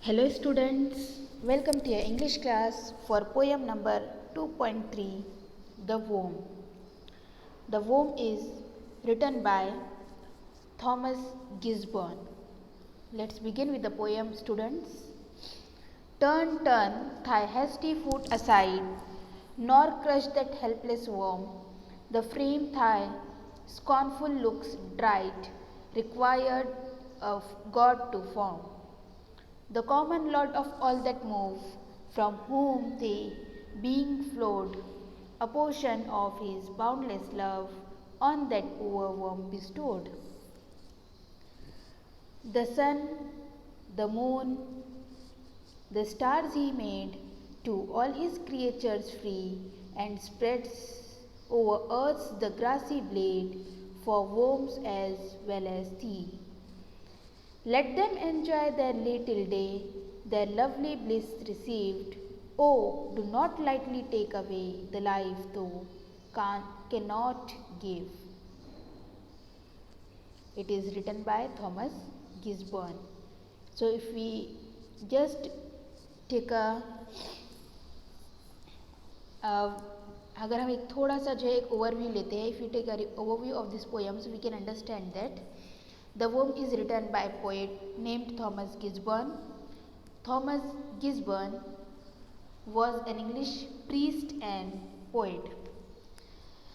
Hello students, welcome to your English class for poem number 2.3, The Worm. The Worm is written by Thomas Gisborne. Let's begin with the poem, students. Turn, turn thy hasty foot aside, nor crush that helpless worm. The frame thy scornful looks dried, required of God to form. The common lot of all that move, from whom they, being flowed, a portion of his boundless love on that poor worm bestowed. The sun, the moon, the stars he made, to all his creatures free, and spreads over earth's the grassy blade, for worms as well as thee. Let them enjoy their little day, their lovely bliss received. Oh, do not lightly take away the life thou cannot give. It is written by Thomas Gisborne. So if we just take अगर हम एक थोड़ा सा जो है एक overview लेते हैं, if we take an overview of this poem, so we can understand that The Worm is written by a poet named Thomas Gisborne. Thomas Gisborne was an English priest and poet.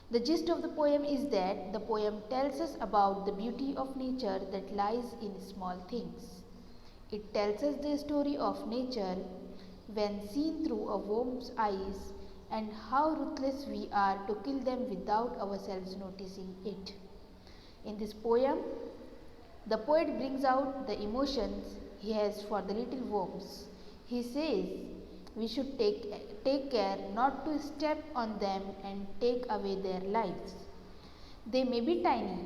The gist of the poem is that the poem tells us about the beauty of nature that lies in small things. It tells us the story of nature when seen through a worm's eyes and how ruthless we are to kill them without ourselves noticing it. In this poem, the poet brings out the emotions he has for the little worms. He says we should take care not to step on them and take away their lives. They may be tiny,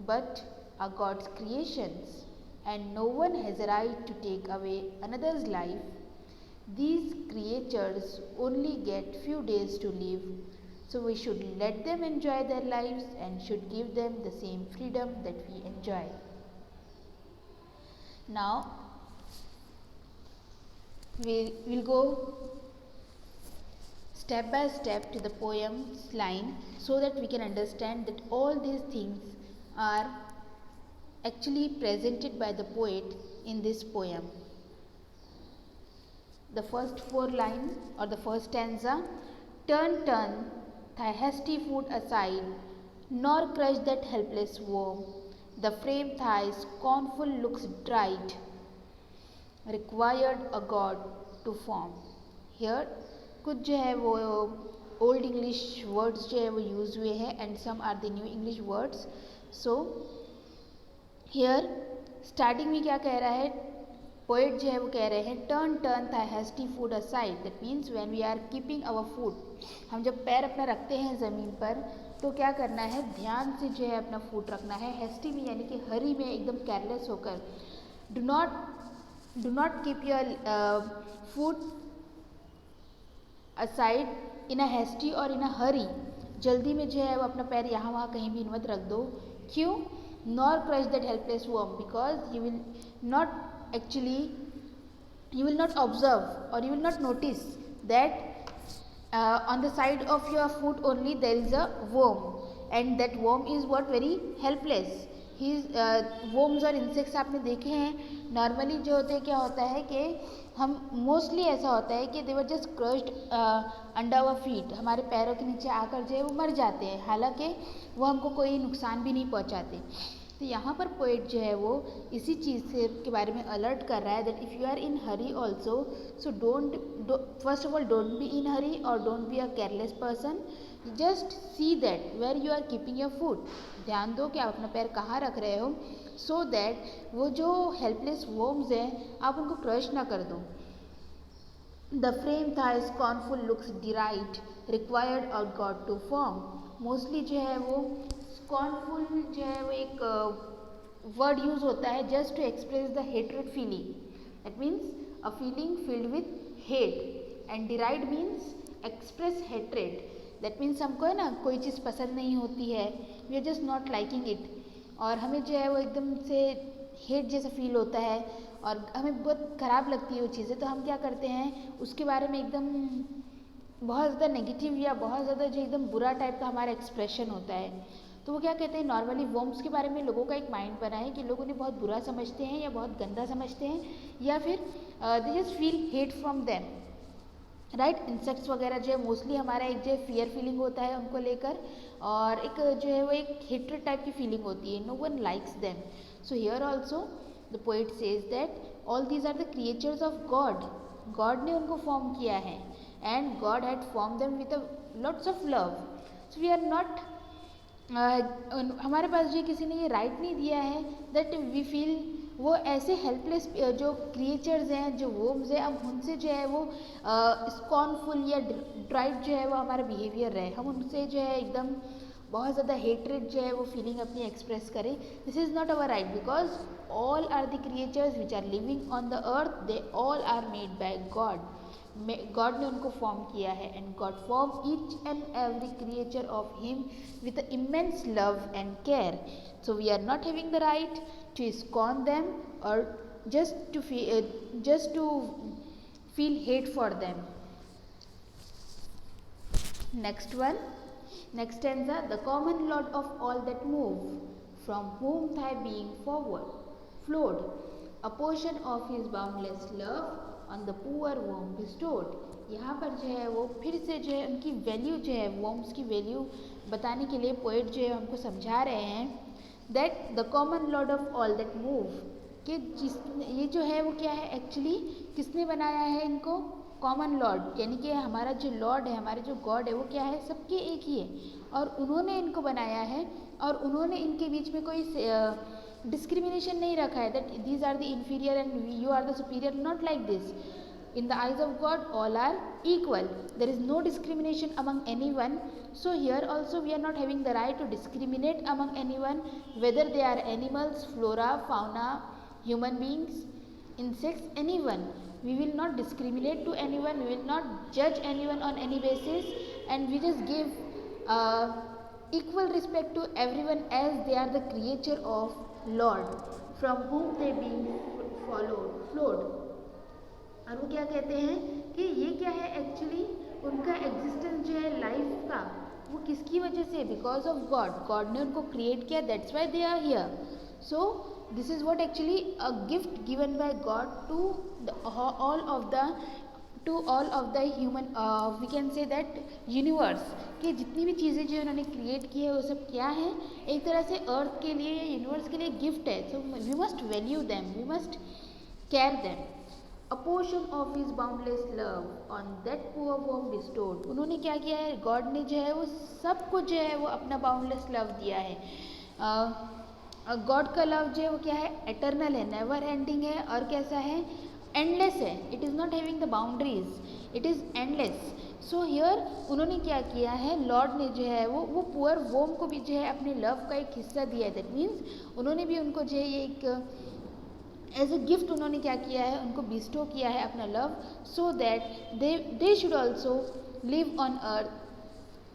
but are God's creations, and no one has a right to take away another's life. These creatures only get few days to live, so we should let them enjoy their lives and should give them the same freedom that we enjoy. Now, we'll go step by step to the poem's line so that we can understand that all these things are actually presented by the poet in this poem. The first four lines or the first stanza, turn, turn thy hasty foot aside, nor crush that helpless worm. The frame thy scornful looks dried, required a God to form. Here कुछ जो है वो old English words जो है वो use हुए हैं and some are the new English words. So here starting में क्या कह रहा है पोएट जो है वो कह रहे हैं turn turn thy hasty food aside. That means when we are keeping our food, हम जब पैर अपना रखते हैं ज़मीन पर तो क्या करना है, ध्यान से जो है अपना फूड रखना है. हैस्टी में यानी कि हरी में एकदम केयरलेस होकर. Do not keep your food aside in a hasty और इन अ हरी. जल्दी में जो है वो अपना पैर यहाँ वहाँ कहीं भी मत रख दो. क्यों? Nor crush that helpless worm, because you will not actually you will not observe or you will not notice that on the side of your foot only there is a worm, and that worm is what very helpless. worms और insects आपने देखे हैं normally जो होते हैं, क्या होता है कि हम मोस्टली ऐसा होता है कि they were just crushed under our feet, हमारे पैरों के नीचे आकर जो है वो मर जाते हैं, हालांकि वो हमको कोई नुकसान भी नहीं पहुंचाते. तो यहाँ पर पोएट जो है वो इसी चीज़ से के बारे में अलर्ट कर रहा है that if you are in hurry also, so first of all don't be in hurry और don't be a careless person. Just see that where you are keeping your food. ध्यान दो कि आप अपना पैर कहाँ रख रहे हो, सो दैट वो जो हेल्पलेस वर्म्स हैं आप उनको क्रश ना कर दो. The frame that scornful looks deride, required a God to form. Mostly जो है वो स्कॉर्नफुल जो है वो एक वर्ड यूज होता है just to express the hatred feeling. That means a feeling filled with hate, and deride means express hatred. That means हमको है ना कोई चीज़ पसंद नहीं होती है, we are just not liking it, और हमें जो है वो एकदम से हेट जैसा फील होता है और हमें बहुत ख़राब लगती है वो चीज़ें, तो हम क्या करते हैं उसके बारे में एकदम बहुत ज़्यादा नेगेटिव या बहुत ज़्यादा जो एकदम बुरा टाइप का हमारा एक्सप्रेशन होता है। तो वो क्या कहते हैं, नॉर्मली वर्म्स के बारे में लोगों का एक माइंड बना है कि लोग उन्हें बहुत बुरा समझते हैं या बहुत गंदा समझते हैं, या फिर they just feel hate from them, right. Insects वगैरह जो है मोस्टली हमारा एक जो है फियर फीलिंग होता है उनको लेकर, और एक जो है वो एक हेट्रेड टाइप की फीलिंग होती है, no one likes them. So here also the poet says that all these are the creatures of God, God ने उनको फॉर्म किया है, and God had form them with lots of love. So we are not, हमारे पास जो किसी ने ये राइट नहीं दिया है दैट वी फील वो ऐसे हेल्पलेस जो क्रिएचर्स हैं, जो वर्म्स हैं, अब उनसे जो है वो स्कॉर्नफुल या ड्राइव जो है वो हमारा बिहेवियर रहे, हम उनसे जो है एकदम बहुत ज़्यादा हेट्रेड जो है वो फीलिंग अपनी एक्सप्रेस करें। This is not our right, because all are the creatures which are living on the earth, they all are made by God. God ने उनको फॉर्म किया है, and God form each and every creature of him with immense love and care. So we are not having the right to scorn them or just to feel hate for them. Next one, next stanza, the common lord of all that move, from whom thy being forward flowed, a portion of his boundless love on the poor worm bestowed. यहाँ पर जो है वो फिर से जो है उनकी वैल्यू जो है, वर्म्स की वैल्यू बताने के लिए पोएट जो है हमको समझा रहे हैं that the common Lord of all that move, कि जिस ये जो है वो क्या है एक्चुअली, किसने बनाया है इनको, कॉमन लॉर्ड, यानी कि हमारा जो लॉर्ड है, हमारे जो गॉड है वो क्या है, सबके एक ही है, और उन्होंने इनको बनाया है, और उन्होंने इनके बीच में कोई डिस्क्रिमिनेशन नहीं रखा है that these are the inferior and you are the superior, not like this. In the eyes of God, all are equal. There is no discrimination among anyone. So here also we are not having the right to discriminate among anyone, whether they are animals, flora, fauna, human beings, insects, anyone. We will not discriminate to anyone. We will not judge anyone on any basis, and we just give equal respect to everyone as they are the creature of Lord, from whom they being flowed. और वो क्या कहते हैं कि ये क्या है actually, उनका एग्जिस्टेंस जो है लाइफ का, वो किसकी वजह से, बिकॉज ऑफ गॉड, गॉड ने उनको क्रिएट किया, that's why they are here. So this is what actually a gift given by God to all of the human, we can say that universe, कि जितनी भी चीज़ें जो उन्होंने क्रिएट की है वो सब क्या है, एक तरह से अर्थ के लिए या यूनिवर्स के लिए गिफ्ट है। So we must value them, we must care them. A portion of his boundless love on that poor worm bestowed. उन्होंने क्या किया है, गॉड ने जो है वो सबको जो है वो अपना बाउंडलेस लव दिया है। गॉड का लव जो है वो क्या है, एटर्नल है, नेवर एंडिंग है, और कैसा है, एंडलेस है। It is not having the boundaries, it is endless. So here उन्होंने क्या किया है, लॉर्ड ने जो है वो पुअर वर्म को भी जो है अपने लव का एक हिस्सा दिया है। दैट मीन्स उन्होंने भी उनको जो है ये एक एज ए गिफ्ट उन्होंने क्या किया है, उनको बिस्टो किया है अपना love, so that they should also live on earth,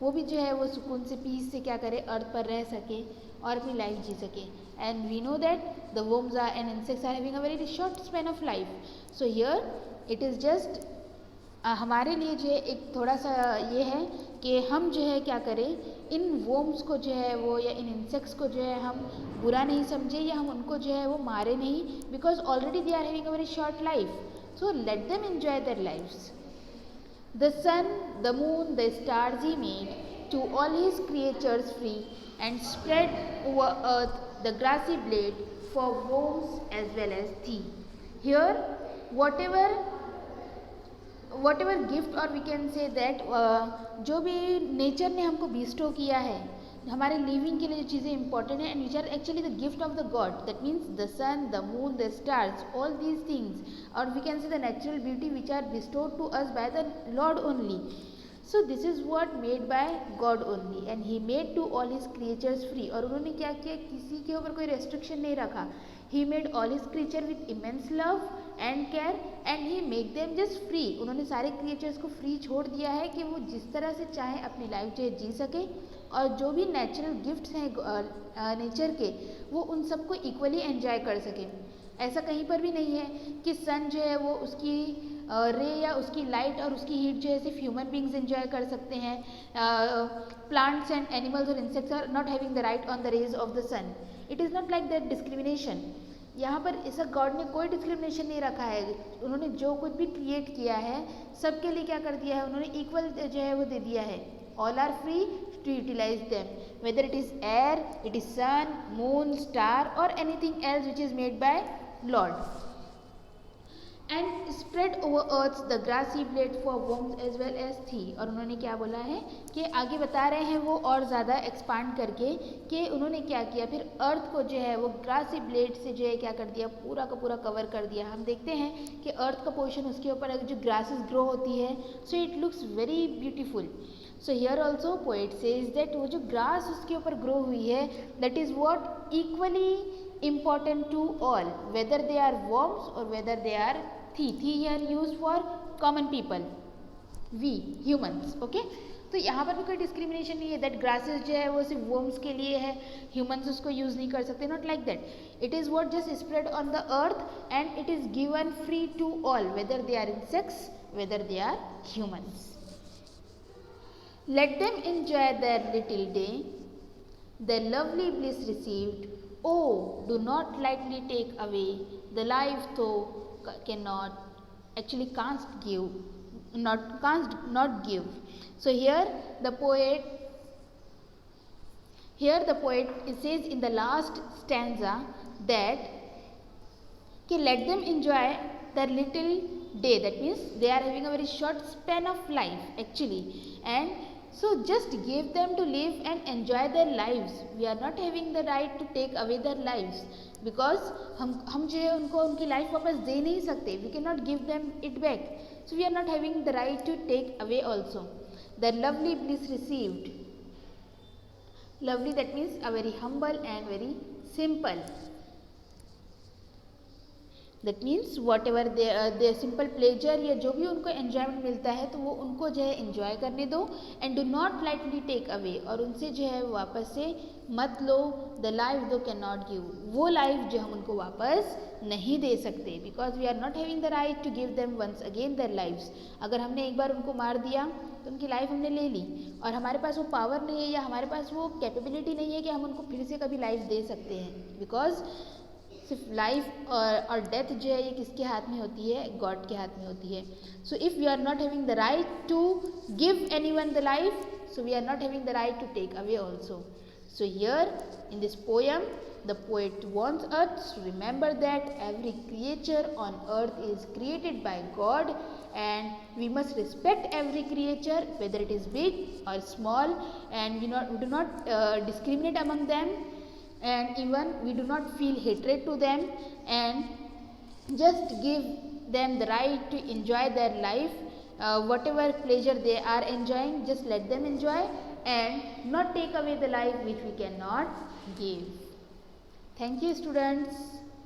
वो भी जो है वो सुकून से, पीस से क्या करे, अर्थ पर रह सके और अपनी लाइफ जी सके। And we know that the worms are and insects are having a very short span of life. So here it is just हमारे लिए जो है एक थोड़ा सा ये है कि हम जो है क्या करें, इन वर्म्स को जो है वो या इन इंसेक्ट्स को जो है हम बुरा नहीं समझे, या हम उनको जो है वो मारे नहीं, because already they are having a very short life, so let them enjoy their lives. The sun, the moon, the stars he made to all his creatures free, and spread over earth the grassy blade for worms as well as thee. Here whatever gift or we can say that जो भी nature ने हमको bestow किया है हमारे living के लिए जो चीज़ें इंपॉर्टेंट है, and which are actually the gift of the God, that means the sun, the moon, the stars, all these things, और we can say the natural beauty which are bestowed to us by the Lord only. So this is what made by God only, and he made to all his creatures free. और उन्होंने क्या किया, किसी के ऊपर कोई restriction नहीं रखा. He made all his creature with immense love and care, and he make them just free. उन्होंने सारे क्रिएचर्स को फ्री छोड़ दिया है कि वो जिस तरह से चाहे अपनी लाइफ जो है जी सके और जो भी नेचुरल गिफ्ट्स हैं नेचर के, वो उन सबको इक्वली एंजॉय कर सकें। ऐसा कहीं पर भी नहीं है कि सन जो है वो उसकी रे या उसकी लाइट और उसकी हीट जो है सिर्फ ह्यूमन बींग्स एंजॉय कर सकते हैं। प्लांट्स एंड एनिमल्स और insects are not having the right on the rays of the sun. It is not like that discrimination. यहाँ पर ऐसा गॉड ने कोई डिस्क्रिमिनेशन नहीं रखा है। उन्होंने जो कुछ भी क्रिएट किया है सबके लिए क्या कर दिया है, उन्होंने इक्वल जो है वो दे दिया है। All are free to utilise them, whether it is air, it is sun, moon, star और anything else which is made by Lord. And spread over earth the grassy blade for worms as well as thee. और उन्होंने क्या बोला है कि आगे बता रहे हैं वो और ज़्यादा एक्सपांड करके कि उन्होंने क्या किया, फिर अर्थ को जो है वो ग्रासी ब्लेड से जो है क्या कर दिया, पूरा का पूरा कवर कर दिया। हम देखते हैं कि अर्थ का पोर्शन उसके ऊपर जो ग्रासेस ग्रो होती है, so it looks very beautiful. So here also poet says that वो जो ग्रास उसके ऊपर ग्रो हुई है, that is what equally important to all, whether they are worms or whether they are थी here used for common people, we humans, okay। तो यहाँ पर भी कोई डिस्क्रिमिनेशन नहीं है दैट ग्रासेस जो है वो सिर्फ वर्म्स के लिए है, ह्यूमंस उसको यूज़ नहीं कर सकते, not like that. It is what just spread on the earth and it is given free to all, whether they are insects, whether they are humans. Let them enjoy their little day, their lovely bliss received. Oh, do not lightly take away the life thou cannot, actually canst give, not give. So here the poet says in the last stanza that let them enjoy their little day. That means they are having a very short span of life actually, and so just give them to live and enjoy their lives. We are not having the right to take away their lives, because हम जो है उनको उनकी life वापस दे नहीं सकते. We cannot give them it back. So we are not having the right to take away also. The lovely bliss received. Lovely, that means a very humble and very simple. That means what ever they simple pleasure या जो भी उनको enjoyment मिलता है तो वो उनको जो है इन्जॉय करने दो. And do not lightly take away, और उनसे जो है वापस से मत लो. The life though can not give, वो लाइफ जो हम उनको वापस नहीं दे सकते, because we are not having the right to give them once again their lives. अगर हमने एक बार उनको मार दिया तो उनकी लाइफ हमने ले ली, और हमारे पास वो पावर नहीं है या हमारे पास वो कैपेबिलिटी नहीं है कि हम उनको फिर से कभी लाइफ दे सकते हैं. बिकॉज सिर्फ लाइफ और डेथ जो है ये किसके हाथ में होती है? गॉड के हाथ में होती है. So if we are not having the right to give any one the life, so we are not having the right to take away also. So here in this poem the poet wants us to remember that every creature on earth is created by God, and we must respect every creature whether it is big or small, and we do not discriminate among them, and even we do not feel hatred to them, and just give them the right to enjoy their life. Whatever pleasure they are enjoying, just let them enjoy and not take away the life which we cannot give. Thank you, students.